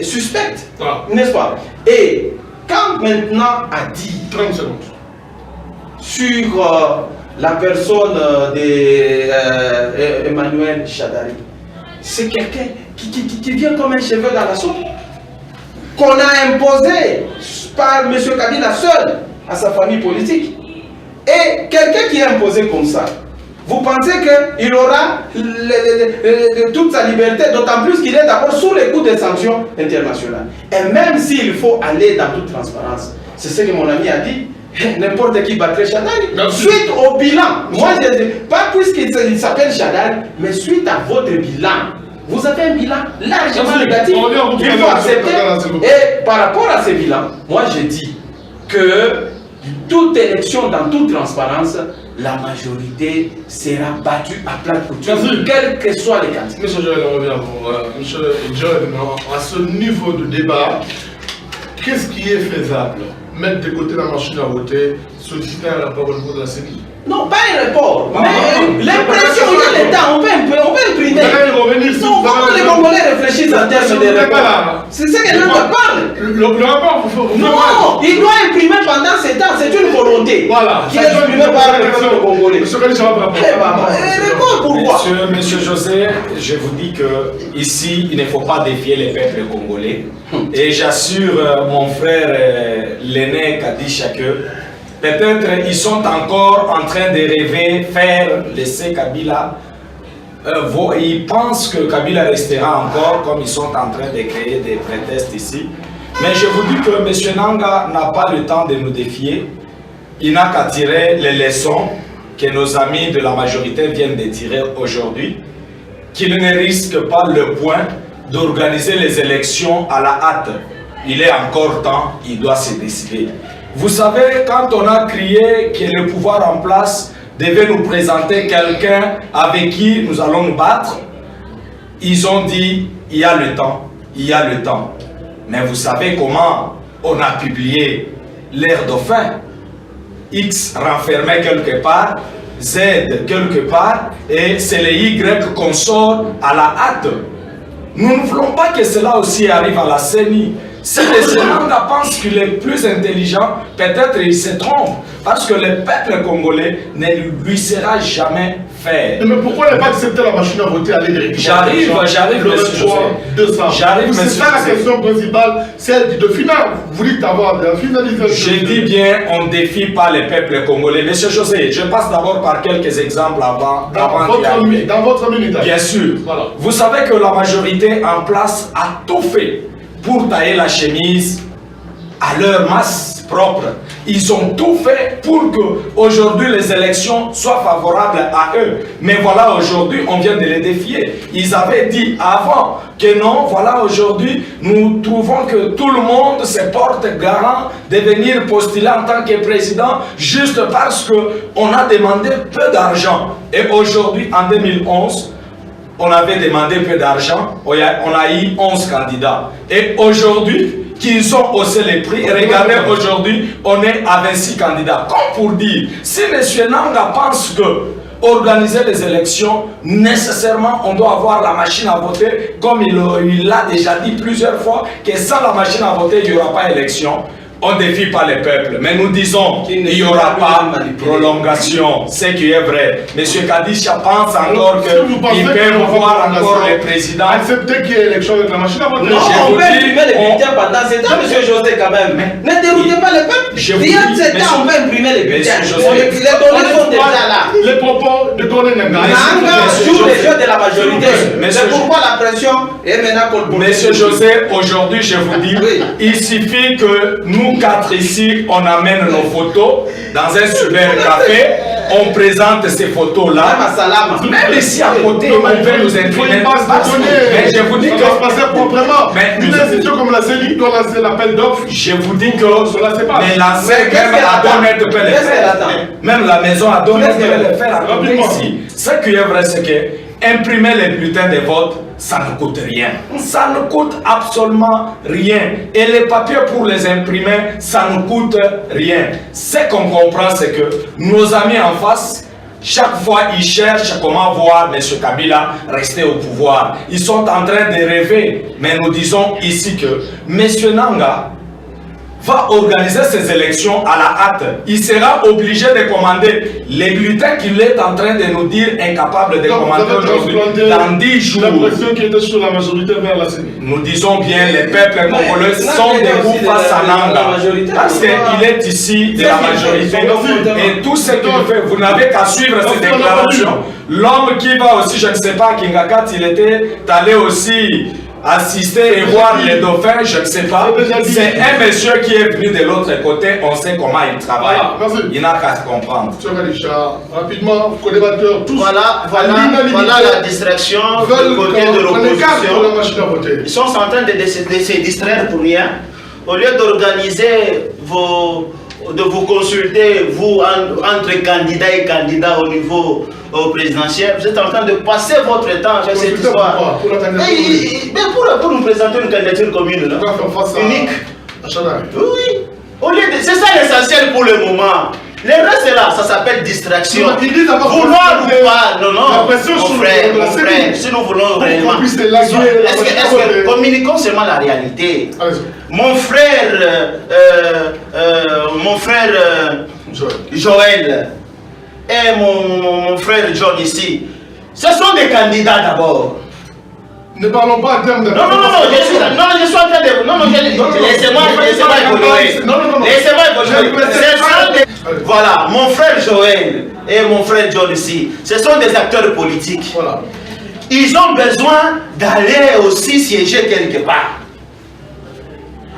suspecte, n'est-ce pas? Et quand maintenant a dit 30 secondes sur la personne d'Emmanuel Chadari, c'est quelqu'un qui vient comme un cheveu dans la soupe, qu'on a imposé par M. Kabila seul à sa famille politique. Et quelqu'un qui est imposé comme ça, vous pensez qu'il aura toute sa liberté, d'autant plus qu'il est d'abord sous les coups des sanctions internationales. Et même s'il faut aller dans toute transparence, c'est ce que mon ami a dit, n'importe qui battrait Chadari. Suite au bilan, moi je dis, pas puisqu'il s'appelle Chadari, mais suite à votre bilan, vous avez un bilan largement négatif. Il faut accepter. Et par rapport à ce bilan, moi je dis que toute élection dans toute transparence, la majorité sera battue à plat couture, quels que soient les candidats. Monsieur Joël, on revient à vous. Monsieur Joël, à ce niveau de débat, qu'est-ce qui est faisable? Mettre de côté la machine à voter, solliciter un rapport au niveau de la CENI? Non, pas un rapport, mais l'impression, il y a l'État, on peut imprimer. Non, comment les Congolais réfléchissent en termes de rapport? C'est ce que l'on parle. Le rapport, non, il doit imprimer pendant ces temps, c'est une volonté. Voilà. Qui est exprimée par le peuple congolais. Pourquoi? Monsieur José, je vous dis que ici, il ne faut pas défier les peuples congolais. Et j'assure mon frère l'aîné Kadisha que peut-être ils sont encore en train de rêver, laisser Kabila. Ils pensent que Kabila restera encore, comme ils sont en train de créer des prétextes ici. Mais je vous dis que M. Nanga n'a pas le temps de nous défier. Il n'a qu'à tirer les leçons que nos amis de la majorité viennent de tirer aujourd'hui, qu'il ne risque pas le point d'organiser les élections à la hâte. Il est encore temps, il doit se décider. Vous savez, quand on a crié que le pouvoir en place devait nous présenter quelqu'un avec qui nous allons nous battre, ils ont dit, il y a le temps, il y a le temps. Mais vous savez comment on a publié l'ère dauphin? X renfermé quelque part, Z quelque part, et c'est les Y qu'on sort à la hâte. Nous ne voulons pas que cela aussi arrive à la CENI. Si le Sénat pense qu'il est plus intelligent, peut-être il se trompe. Parce que le peuple congolais ne lui sera jamais fait. Mais pourquoi ne pas accepter la machine à voter à l'aide? J'arrive, monsieur José. J'arrive, c'est ça la question principale, celle de finale. Vous dites avoir la finalisation. Je dis bien, on ne défie pas le peuple congolais. Monsieur José, je passe d'abord par quelques exemples avant dans votre minute. Bien sûr. Voilà. Vous savez que la majorité en place a tout fait pour tailler la chemise à leur masse propre. Ils ont tout fait pour que aujourd'hui les élections soient favorables à eux. Mais voilà, aujourd'hui, on vient de les défier. Ils avaient dit avant que non, voilà, aujourd'hui, nous trouvons que tout le monde se porte garant de venir postuler en tant que président juste parce qu'on a demandé peu d'argent. Et aujourd'hui, en 2011, on avait demandé peu d'argent, on a eu 11 candidats. Et aujourd'hui, qu'ils ont haussé les prix, regardez, aujourd'hui, on est à 26 candidats. Comme pour dire, si M. Nanga pense que organiser les élections, nécessairement, on doit avoir la machine à voter, comme il l'a déjà dit plusieurs fois, que sans la machine à voter, il n'y aura pas élection. On ne défie pas les peuples, mais nous disons qu'il n'y aura pas de prolongation, ce qui est vrai. M. Kadisha pense encore qu'il peut voir encore les présidents. Acceptez qu'il y ait élection avec la machine à voter. Non, on peut imprimer les bulletins pendant 7 ans, M. José, quand même. Ne déroutez pas les peuples. Il y a 7 ans, on peut imprimer les bulletins. Les données sont déjà là. Les propos de Colin Nanga joue les jeux de la majorité. C'est pourquoi la pression est maintenant contre. Monsieur José, aujourd'hui, je vous dis, il suffit que nous 4 ici, on amène nos photos dans un super café, on présente ces photos-là. Même ici à côté, on peut nous imprimer. Mais je vous dis que... Ça va se passer proprement. Une institution comme la CENI doit lancer l'appel d'offres. Je vous dis que... Mais la CENI, même à Donnet peut le faire. Même la maison à Donnet peut le faire à côté ici. Ce qui est vrai, c'est que imprimer les bulletins de vote, ça ne coûte rien. Ça ne coûte absolument rien. Et les papiers pour les imprimer, ça ne coûte rien. Ce qu'on comprend, c'est que nos amis en face, chaque fois, ils cherchent comment voir M. Kabila rester au pouvoir. Ils sont en train de rêver. Mais nous disons ici que M. Nanga va organiser ces élections à la hâte. Il sera obligé de commander les bulletins qu'il est en train de nous dire incapable de commander aujourd'hui dans 10 jours. La pression qui était sur la majorité vers la CENI. Nous disons bien, les peuples congolais sont debout face à Nanga. Parce qu'il est ici de la majorité. Et tout ce qu'il fait, vous n'avez qu'à suivre ces déclarations. L'homme qui va aussi, je ne sais pas, Kingakat, il était allé aussi assister et voir les dauphins, je ne sais pas. C'est un monsieur qui est venu de l'autre côté, on sait comment il travaille. Il n'a qu'à se comprendre. Monsieur Kadisha, rapidement, co-débatteurs, tous. Voilà la distraction du côté de l'opposition. Ils sont en train de se distraire pour rien. Au lieu d'organiser de vous consulter, vous, entre candidats et candidats au niveau présidentiel, vous êtes en train de passer votre temps avec cette histoire. Pour nous présenter une candidature commune, là, unique. Oui. C'est ça l'essentiel pour le moment. Le reste là, ça s'appelle distraction. Vouloir ou pas, non, mon frère, si nous voulons réellement. Est-ce que communiquons seulement la réalité? Mon frère Joël et mon frère John ici, ce sont des candidats d'abord. Ne parlons pas en termes de... Non, je suis en train de... Non, laissez-moi évoluer. Laissez-moi évoluer. Voilà, mon frère Joël et mon frère John ici, ce sont des acteurs politiques. Voilà. Ils ont besoin d'aller aussi siéger quelque part.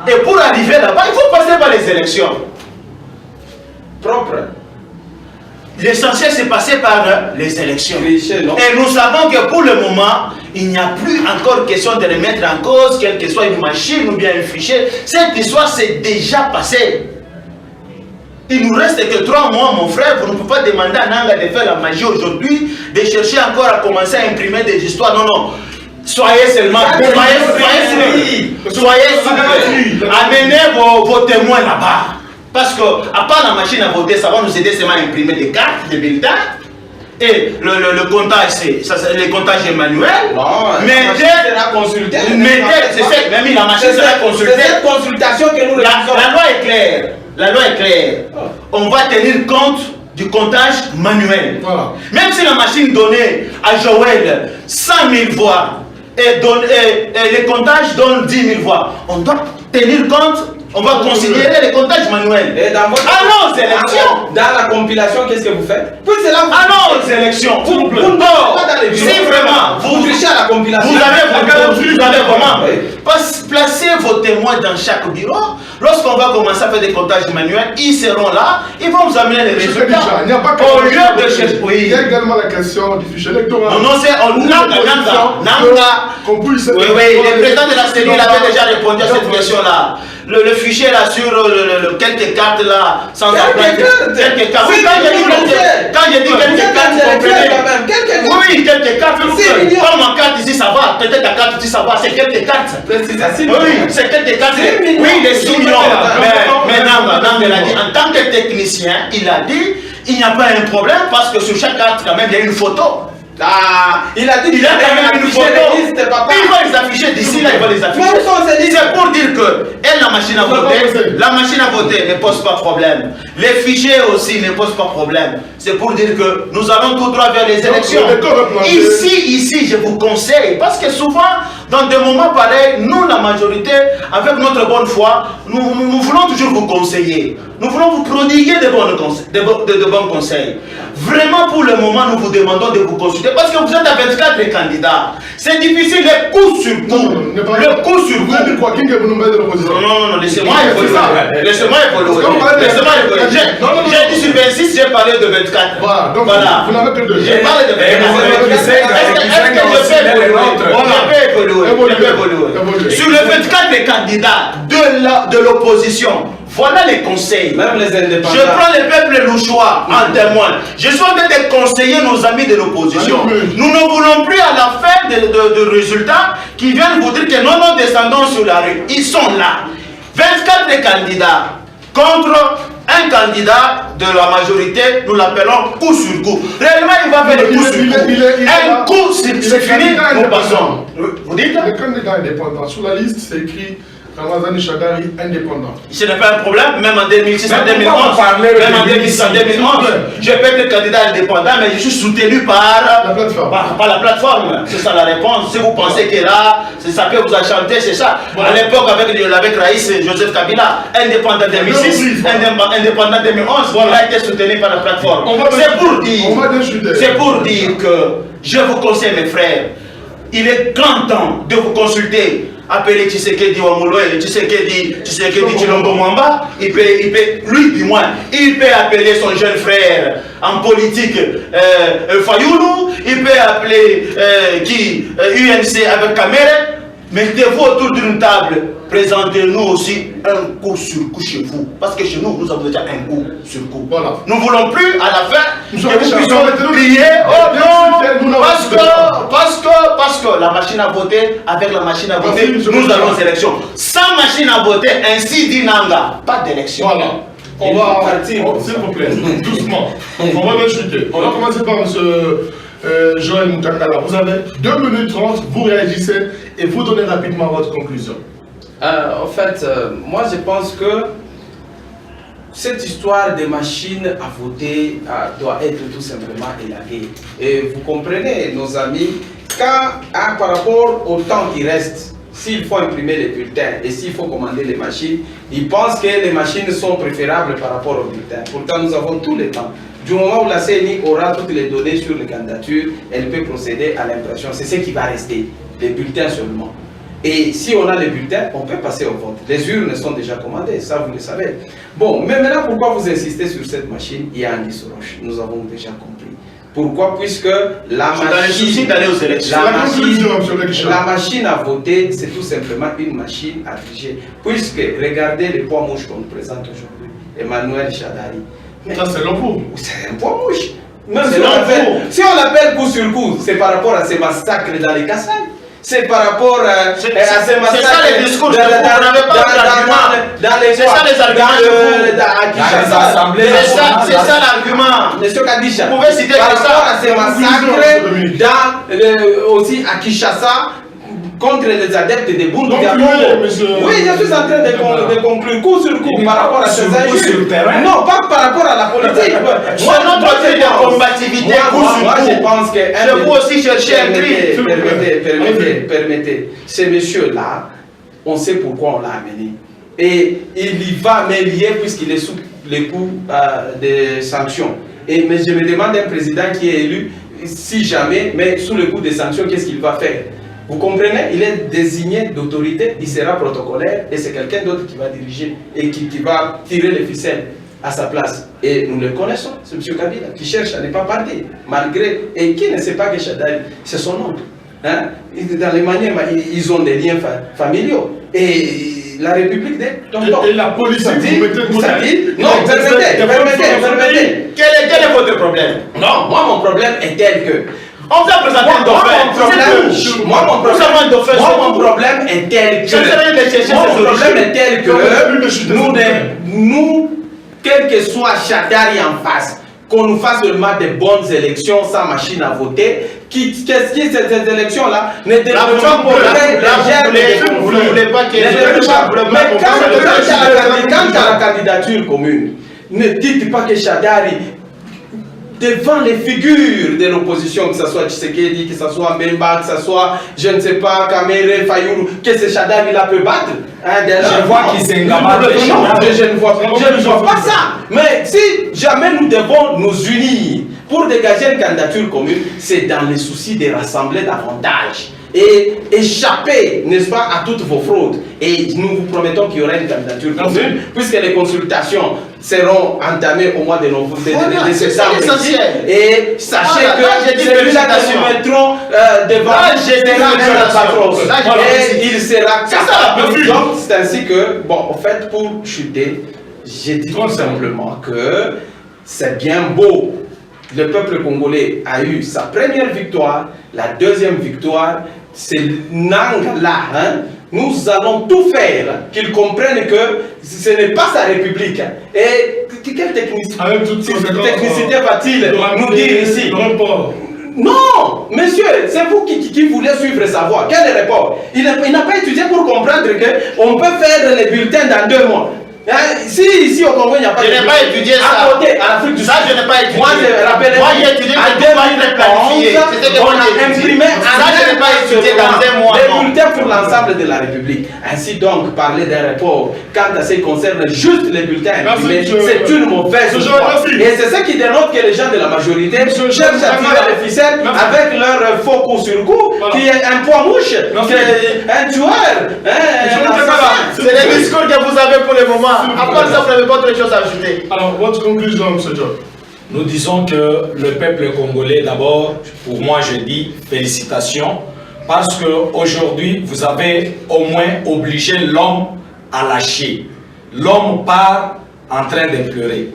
Et pour arriver là-bas, il faut passer par les élections. Propre. L'essentiel, c'est passer par les élections. Et nous savons que pour le moment, il n'y a plus encore question de remettre en cause, quelle que soit une machine ou bien un fichier. Cette histoire s'est déjà passée. Il nous reste que 3 mois, mon frère. Vous ne pouvez pas demander à Nanga de faire la magie aujourd'hui, de chercher encore à commencer à imprimer des histoires. Non. Soyez seulement, soyez souple. Amenez vos témoins là-bas. Parce que, à part la machine à voter, ça va nous aider seulement à imprimer des cartes, des bulletins. Et le comptage, c'est le comptage est manuel. Mais sera consulté. Même la machine sera consultée. C'est cette consultation que nous la loi est claire. La loi est claire. On va tenir compte du comptage manuel. Voilà. Même si la machine donnait à Joël 100 000 voix et le comptage donne 10 000 voix, on doit tenir compte On va considérer les comptages manuels. Et dans votre... Allons aux élections. Dans la compilation, qu'est-ce que vous faites? Puis c'est là vous... Allons aux élections. Vous pas dans les bureaux. Si vraiment vous trichez à la compilation. Vous avez comment placer vos témoins dans chaque bureau. Lorsqu'on va commencer à faire des comptages manuels, ils seront là, ils vont vous amener les résultats. Il n'y a pas que au lieu de chercher. Il y a également la question du fichier électoral. Non, c'est Nanga. Oui, le président de la cellule avait déjà répondu à cette question-là. Le fichier là sur quelques cartes là, sans quelques cartes. Oui, quand j'ai dit quelques cartes, vous comprenez. Oui, quelques cartes. Comme ma carte ici, ça va. Peut-être ta carte ici, ça va. C'est quelques cartes. Oui, c'est quelques cartes. Oui, les 6 millions. Mais Nanga l'a dit, en tant que technicien, il a dit, il n'y a pas un problème parce que sur chaque carte, quand même, il y a une photo. Ah, il a dit qu'il a quand même une photo. Il va les afficher d'ici, là, il va les afficher. C'est pour dire que la machine à voter ne pose pas problème. Les fichiers aussi ne posent pas problème. C'est pour dire que nous allons tout droit vers les élections. Ici, je vous conseille, parce que souvent, dans des moments pareils, nous, la majorité, avec notre bonne foi, nous voulons toujours vous conseiller. Nous voulons vous prodiguer de bons conseils. Vraiment, pour le moment, nous vous demandons de vous consulter parce que vous êtes à 24 candidats. C'est difficile, les coups sur coup. Le coup sur coup. Non, laissez-moi évoluer. Laissez-moi évoluer. J'ai dit sur 26, j'ai parlé de 24. Voilà. J'ai parlé de 24. Est-ce que je peux évoluer? Sur les 24 candidats de l'opposition, voilà les conseils. Même les indépendants. Je prends le peuple louchois en témoin. Je suis en train de conseiller nos amis de l'opposition. Nous ne voulons plus à la fin de résultats qui viennent vous dire que nos descendants sur la rue, ils sont là. 24 candidats contre un candidat de la majorité, nous l'appelons coup sur coup. Réellement, il va faire des coups sur coup. Un coup, c'est fini, nous passons. Vous dites? Le candidat indépendant, sur la liste, c'est écrit Ramazani Chadari indépendant. Ce n'est pas un problème, même en 2006, en 2011. Même en 2010, en 2011, je peux être candidat indépendant, mais je suis soutenu par la plateforme. Par la plateforme. C'est ça la réponse. Si vous pensez que là, ça peut vous enchanter, c'est ça. À l'époque, avec Raïs Joseph Kabila, indépendant 2006, indépendant 2011, il a été soutenu par la plateforme. C'est pour dire que je vous conseille, mes frères, il est grand temps de vous consulter. Appelez Tshisekedi Wamouloé, Tshisekedi Chilombo Mwamba, il peut, lui du moins, il peut appeler son jeune frère en politique Fayoulou, il peut appeler UNC avec Kamere. Mettez-vous autour d'une table, présentez-nous aussi un coup sur coup chez vous. Parce que chez nous, nous avons déjà un coup sur coup. Voilà. Nous ne voulons plus à la fin que vous puissiez plier. Oh non, parce que la machine à voter, avec la machine à voter, nous allons aux élections. Sans machine à voter, ainsi dit Nanga, pas d'élection. Voilà. On va partir, s'il vous plaît, doucement. On va le chuter. On va commencer par monsieur Joël Moukakala. Vous avez 2 minutes 30, vous réagissez et vous donnez rapidement votre conclusion. En fait, moi je pense que cette histoire des machines à voter doit être tout simplement élaguée. Et vous comprenez, nos amis, par rapport au temps qui reste, s'il faut imprimer les bulletins et s'il faut commander les machines, ils pensent que les machines sont préférables par rapport aux bulletins. Pourtant, nous avons tout le temps. Du moment où la CENI aura toutes les données sur les candidatures, elle peut procéder à l'impression. C'est ce qui va rester, les bulletins seulement. Et si on a les bulletins, on peut passer au vote. Les urnes sont déjà commandées, ça vous le savez. Bon, mais maintenant, pourquoi vous insistez sur cette machine? Il y a un Roche, nous avons déjà compris. Pourquoi? Puisque la machine à voter, c'est tout simplement une machine à tricher. Puisque, regardez les poids mouches qu'on nous présente aujourd'hui. Emmanuel Chadari. Ça, c'est l'emploi. C'est un poids mouche. Si on l'appelle coup sur coup, c'est par rapport à ces massacres dans les Kassai. C'est par rapport à ces massacres. C'est ça les discours. Vous n'avez pas d'argument. C'est ça les arguments. C'est ça l'argument. Monsieur Kadisha. Vous pouvez citer par rapport à ces massacres aussi à Kinshasa contre les adeptes des Bundu. Oui, je suis en train de conclure coup sur coup par rapport à ces injures. Non, pas par rapport à la politique. Moi, notre fait de combativité, moi, je pense que je peux aussi chercher un cri. Permettez. Ces messieurs-là, on sait pourquoi on l'a amené. Et il y va, mais lié puisqu'il est sous les coups des sanctions. Mais je me demande un président qui est élu, si jamais, mais sous le coup des sanctions, qu'est-ce qu'il va faire? Vous comprenez? Il est désigné d'autorité, il sera protocolaire et c'est quelqu'un d'autre qui va diriger et qui va tirer les ficelles à sa place. Et nous le connaissons, c'est M. Kabila qui cherche à ne pas partir, malgré, et qui ne sait pas que Chadali, c'est son oncle. Hein? Dans les manières, ils ont des liens familiaux. Et la République des tontons. Et la politique, vous mettez de côté. Non, permettez. Quel est votre problème? Non, moi mon problème est tel que... On vous a présenté un dauphin. Mon problème est tel que nous, quel que soit Chadari en face, qu'on nous fasse seulement des bonnes élections sans machine à voter, qu'est-ce qui ces élections-là ne développent pas pour vous ne voulez pas qu'il y ait mais quand à la candidature commune, ne dites pas que Chadari, devant les figures de l'opposition, que ce soit Tshisekedi, que ce soit Mbemba, que ce soit, je ne sais pas, Kamere, Fayoulou, que ce Chadari là peut battre. Je vois qu'il s'engame. Je ne vois pas ça. Mais si jamais nous devons nous unir pour dégager une candidature commune, c'est dans les soucis de rassembler davantage et échapper, n'est-ce pas, à toutes vos fraudes. Et nous vous promettons qu'il y aura une candidature commune, puisque les consultations seront entamées au mois de novembre, de septembre. Et sachez que celui-là que nous mettrons devant et il sera capable. Donc c'est ainsi que, bon, en fait, pour chuter, j'ai dit tout simplement que c'est bien beau. Le peuple congolais a eu sa première victoire, la deuxième victoire, c'est Nang-là. Hein? Nous allons tout faire qu'ils comprennent que ce n'est pas sa république. Et quelle technicité va-t-il nous dire ici? Non, monsieur, c'est vous qui voulez suivre sa voie. Quel report? Il n'a pas étudié pour comprendre qu'on peut faire les bulletins dans 2 mois. Si ici au Congo il n'y a pas je n'ai pas étudié ça. À côté, à l'Afrique du Sud. Ça, je n'ai pas étudié. Moi, je rappelle. Moi, j'ai étudié on a imprimé ça, je n'ai pas étudié dans 1 mois. Des bulletins pour l'ensemble de la République. Ainsi donc, parler d'un report quand ça concerne juste les bulletins imprimés, c'est une mauvaise chose. Et c'est ça qui dénote que les gens de la majorité cherchent à tirer les ficelles avec leur faux coup sur coup, qui est un poids mouche, un tueur. C'est le discours que vous avez pour le moment. À part ça, vous n'avez pas autre chose à ajouter. Alors, votre conclusion, M. John? Nous disons que le peuple congolais, d'abord, pour moi, je dis félicitations, parce qu'aujourd'hui, vous avez au moins obligé l'homme à lâcher. L'homme part en train de pleurer.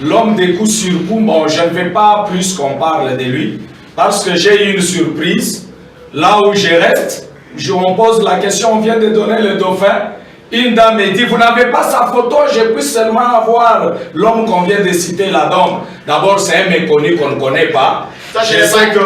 L'homme des coups sur coups, bon, je ne vais pas plus qu'on parle de lui, parce que j'ai eu une surprise. Là où je reste, on pose la question, on vient de donner le dauphin. Une dame me dit, vous n'avez pas sa photo, je peux seulement avoir l'homme qu'on vient de citer là-dedans. D'abord, c'est un méconnu qu'on ne connaît pas. Je sais que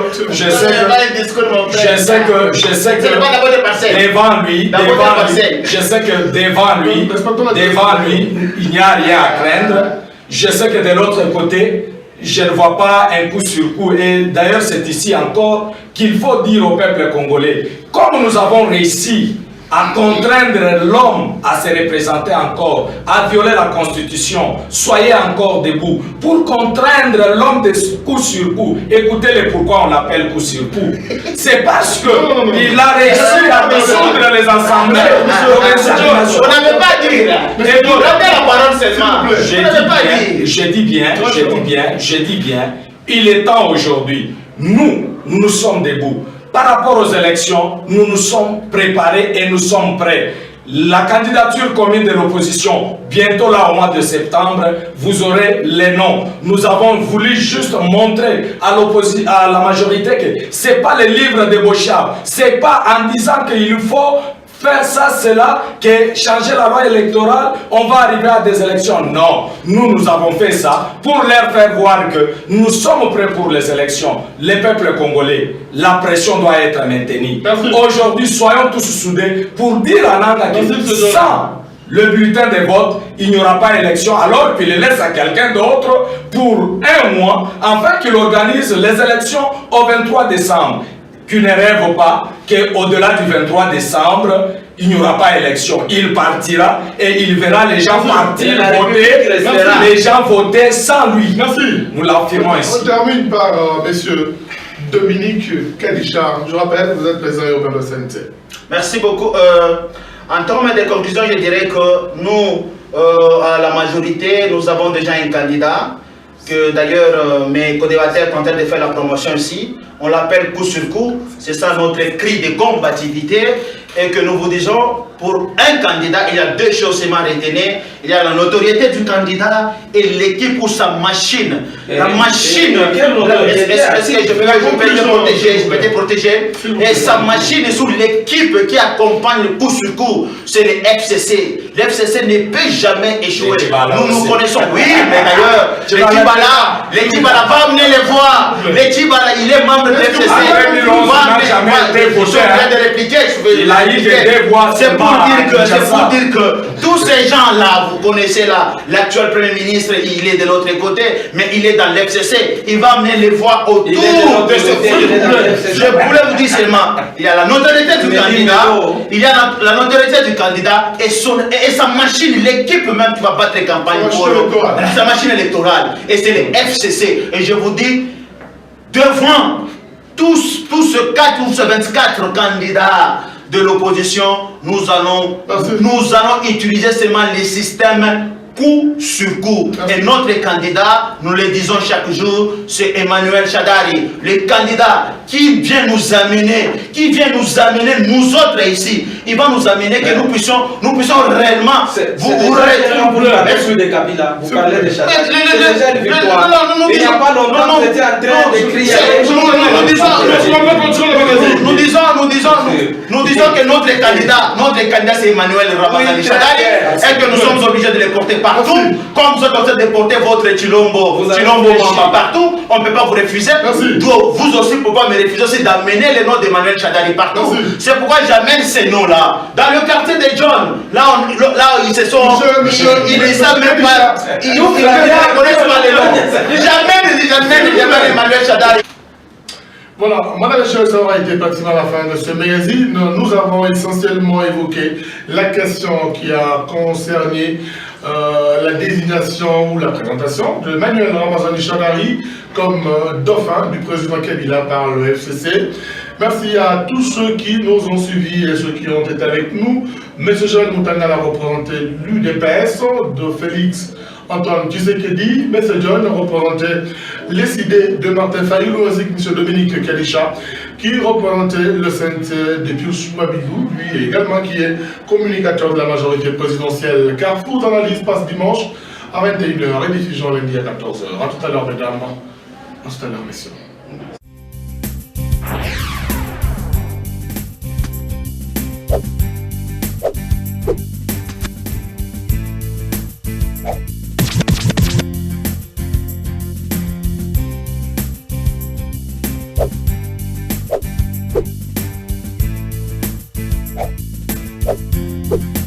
devant lui, il n'y a rien à craindre. Je sais que de l'autre côté, je ne vois pas un coup sur coup. Et d'ailleurs, c'est ici encore qu'il faut dire au peuple congolais, comme nous avons réussi à contraindre l'homme à se représenter encore, à violer la Constitution, soyez encore debout pour contraindre l'homme de coup sur coup. Écoutez-le pourquoi on l'appelle coup sur coup. C'est parce qu'il a réussi à dissoudre les assemblées. On n'avait pas dit là. Mais vous rendez la parole seulement. Je dis bien, il est temps aujourd'hui. Nous sommes debout. Par rapport aux élections, nous nous sommes préparés et nous sommes prêts. La candidature commune de l'opposition, bientôt là au mois de septembre, vous aurez les noms. Nous avons voulu juste montrer à la majorité que ce n'est pas les livres de Bochab. Ce n'est pas en disant qu'il faut faire ça, cela, que changer la loi électorale, on va arriver à des élections. Non, nous avons fait ça pour leur faire voir que nous sommes prêts pour les élections. Les peuples congolais, la pression doit être maintenue. Aujourd'hui, soyons tous soudés pour dire à Nanga que sans le bulletin de vote, il n'y aura pas élection, alors qu'il le laisse à quelqu'un d'autre pour 1 mois, afin qu'il organise les élections au 23 décembre. Qu'il ne rêve pas qu'au-delà du 23 décembre, il n'y aura pas élection. Il partira et il verra les gens partir voter, les gens voter sans lui. Merci. Nous l'affirmons ainsi. On termine par monsieur Dominique Kadisha. Je rappelle, vous êtes président européen de CNT. Merci beaucoup. En termes de conclusion, je dirais que nous, à la majorité, nous avons déjà un candidat, que d'ailleurs mes co-débatteurs sont en train de faire la promotion ici. On l'appelle coup sur coup. C'est ça notre cri de combativité. Et que nous vous disons, pour un candidat, il y a deux choses seulement retenues. Il y a la notoriété du candidat et l'équipe ou sa machine. La machine, est-ce que je peux te protéger, et sa machine est sur l'équipe qui accompagne le coup sur coup, c'est le FCC. Le FCC ne peut jamais échouer. Nous connaissons, oui, mais d'ailleurs, l'équipe là va amener les voix. L'équipe là, il est membre de l'FCC. C'est pour dire que tous ces gens-là, vous connaissez l'actuel Premier ministre, il est de l'autre côté, mais il est dans l'FCC. Il va amener les voix autour de ce groupe. Je voulais vous dire seulement, il y a la notoriété du candidat, et sa machine, l'équipe même qui va battre campagne pour sa machine électorale. Et c'est le FCC. Et je vous dis, devant tous ce 4 ou ce 24 candidats de l'opposition, nous allons utiliser seulement les systèmes coup sur coup. Et notre candidat, nous le disons chaque jour, c'est Emmanuel Shadari, le candidat qui vient nous amener, nous autres ici. Il va nous amener que nous puissions réellement vous parlez de Kabila, vous parlez de Shadari. C'est déjà une victoire. Il n'y a pas longtemps, vous étiez en train de crier. Nous disons que notre candidat c'est Emmanuel Ramazani Shadari, et que nous sommes obligés de le porter partout, comme vous êtes obligés de porter votre Chilombo Mamba partout. On ne peut pas vous refuser. Vous aussi ne pouvez pas me refuser aussi d'amener le nom d'Emmanuel Shadari partout. C'est pourquoi j'amène ces noms-là. Dans le quartier de John, là ils se sont. Ils ne savent même pas. Ils ne connaissent pas les noms. J'amène Emmanuel Shadari. Voilà, madame et messieurs, ça aura été pratiquement la fin de ce magazine. Nous avons essentiellement évoqué la question qui a concerné la désignation ou la présentation de Emmanuel Ramazani Shadari comme dauphin du président Kabila par le FCC. Merci à tous ceux qui nous ont suivis et ceux qui ont été avec nous. M. Joël Moutanga a représenté l'UDPS de Félix Antoine Tshisekedi. M. John a représenté les idées de Martin Fayulu, ainsi que M. Dominique Kadisha, qui représentait le CNT de Pius Mabidou, lui également qui est communicateur de la majorité présidentielle. Carrefour d'analyse passe dimanche à 21h et diffusion lundi à 14h. A tout à l'heure, mesdames. À tout à l'heure, messieurs. You